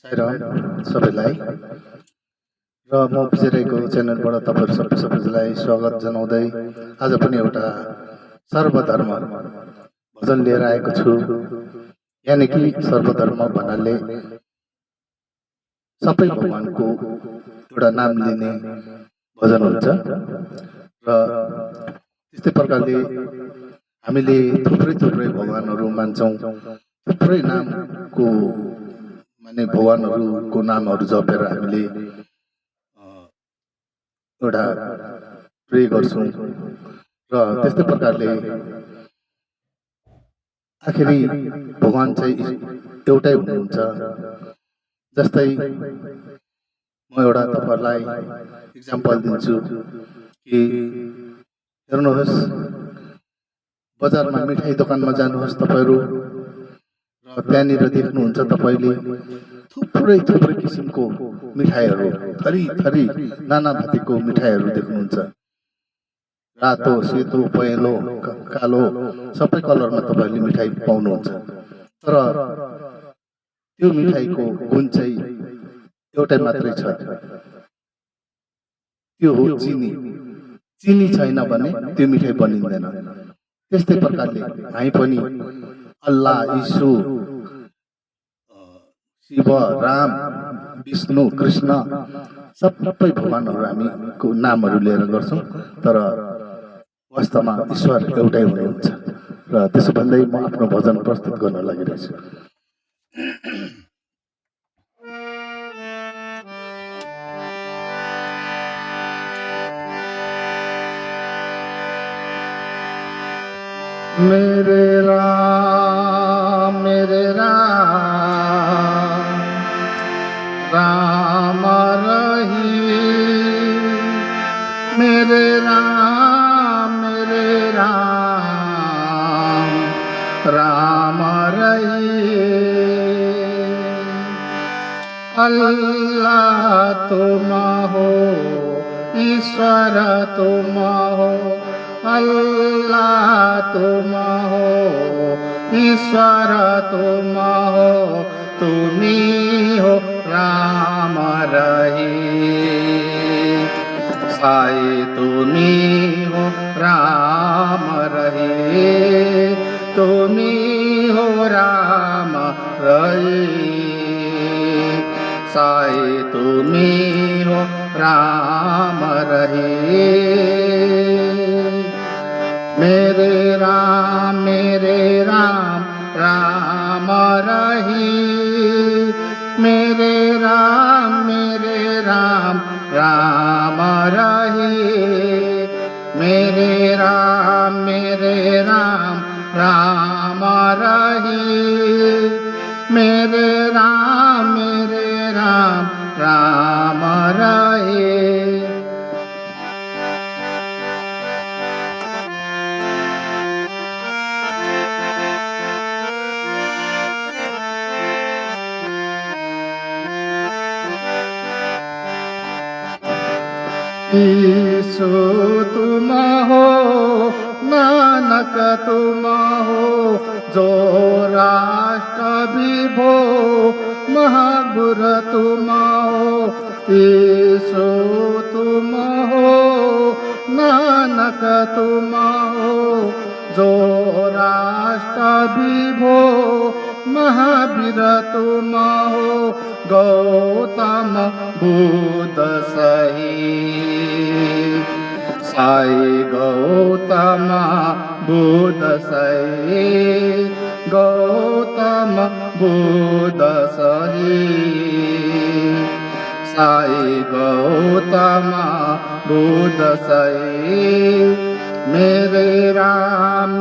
साइराम सबैलाई र म विजयको च्यानलबाट तपाईँहरू सबैलाई स्वागत जनाउँदै आज पनि एउटा सर्वधर्म भजन लिएर आएको छु। यानि कि सर्वधर्म भन्नाले सबै भगवानको एउटा नाम लिने भजन हुन्छ र त्यस्तै प्रकारले हामीले थुप्रै भगवानहरू मान्छौँ। थुप्रै नामको माने भगवानहरूको नामहरू जपेर हामीले एउटा प्रे गर्छौँ र त्यस्तै प्रकारले आखिरी भगवान चाहिँ एउटै हुनुहुन्छ। जस्तै म एउटा तपाईहरुलाई एक्जाम्पल दिन्छु कि हेर्नुहोस्, बजारमा मिठाई दोकानमा जानुहोस् तपाईहरु र त्यहाँनिर देख्नुहुन्छ तपाईले थुप्रै किसिमको मिठाईहरु, थरी नाना भातीको मिठाईहरु देख्नुहुन्छ। रातो, सेतो, पहेँलो, कालो सबै कलरमा तपाईले मिठाई पाउनुहुन्छ। तर त्यो मिठाईको गुण चाहिँ एउटै मात्रै छ, त्यो हो चिनी। चिनी छैन भने त्यो मिठाई बनिँदैन। त्यस्तै प्रकारले हामी पनि अल्लाह, यीशु, शिव, राम, विष्णु, कृष्ण सबै भगवानहरु हामीको नामहरु लिएर गर्छौं, तर वास्तवमा ईश्वर एउटै हुनुहुन्छ। र त्यसो भन्दै म आफ्नो भजन प्रस्तुत गर्न लागिरहेछु। मेरे राम राम रही, मेरे राम राम रही। अल्लाह तुम हो, ईश्वर तुम हो, अल्लाह तुम हो, ईश्वर तुम हो, तुम्ही हो राम रही। साई तुम्ही हो राम रही, तुम्ही हो राम रही। साई तुम्ही हो राम रही। मेरे राम राम रही, मेरे राम राम रही। मेरे राम राम रही, मेरे राम राम रही। यीशु तुम हो, नानक तुम हो, जो राष्ट्र विभो महागुरु तुम हो। यीशु तुम हो, नानक तुम हो, जो राष्ट्र विभो महावीर तुम हो। गौतम बुद्ध सही, साई गौतम बुद्ध सही, गौतम बुद्ध सही। साई गौतम बुद्ध सही। मेरे राम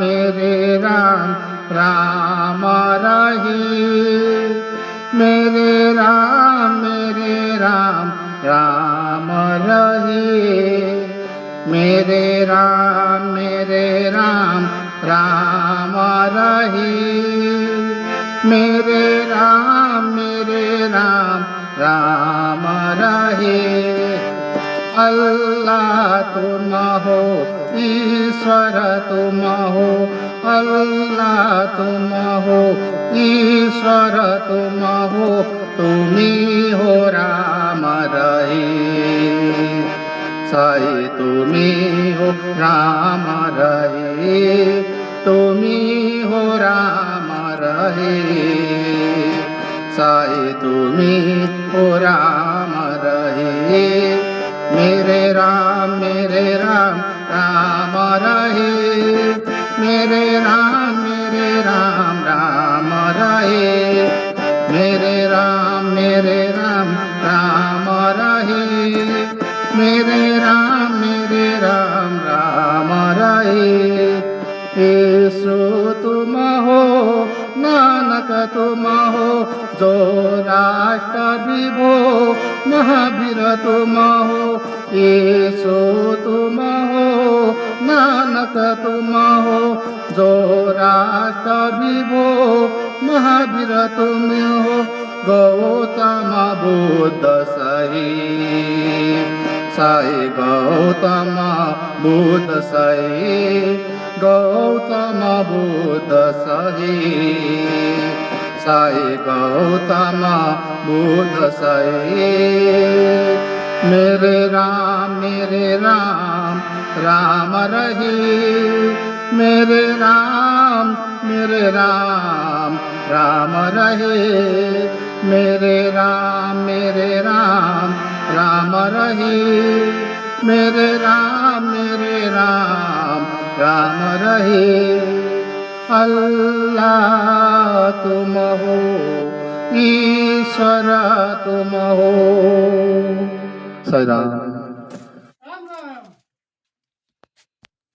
राम रही, मेरे राम राम रही। मेरे राम राम रही, मेरे राम राम रही। अल्लाह तुम हो, ईश्वर तुम हो, अल्लाह तुम हो, ईश्वर तुम हो, तुम्ही हो राम रहे, साई तुम्ही हो राम रहे, तुम्ही हो राम रहे, साई तुम्ही हो राम रहे, मेरे राम राम रहे, मेरे राम राम रहे, मेरे राम राम रहे, मेरे राम राम रहे। यीशु तुम हो, नानक तुम हो, जो राष्ट्र विभो महावीर तुम हो, यीशु तुम हो, नानक तुम हो, जो राष्ट्र विभो महावीर तुम हो, गौतम बुद्ध सही, साई गौतम बुद्ध सही, गौतम बुद्ध सही, साई गौतम बुद्ध सही, मेरे राम राम रहे, मेरे राम राम रहे, मेरे राम राम रहे, मेरे राम राम रहे, अल्लाह तुम हो, ईश्वर तुम हो। साई राम।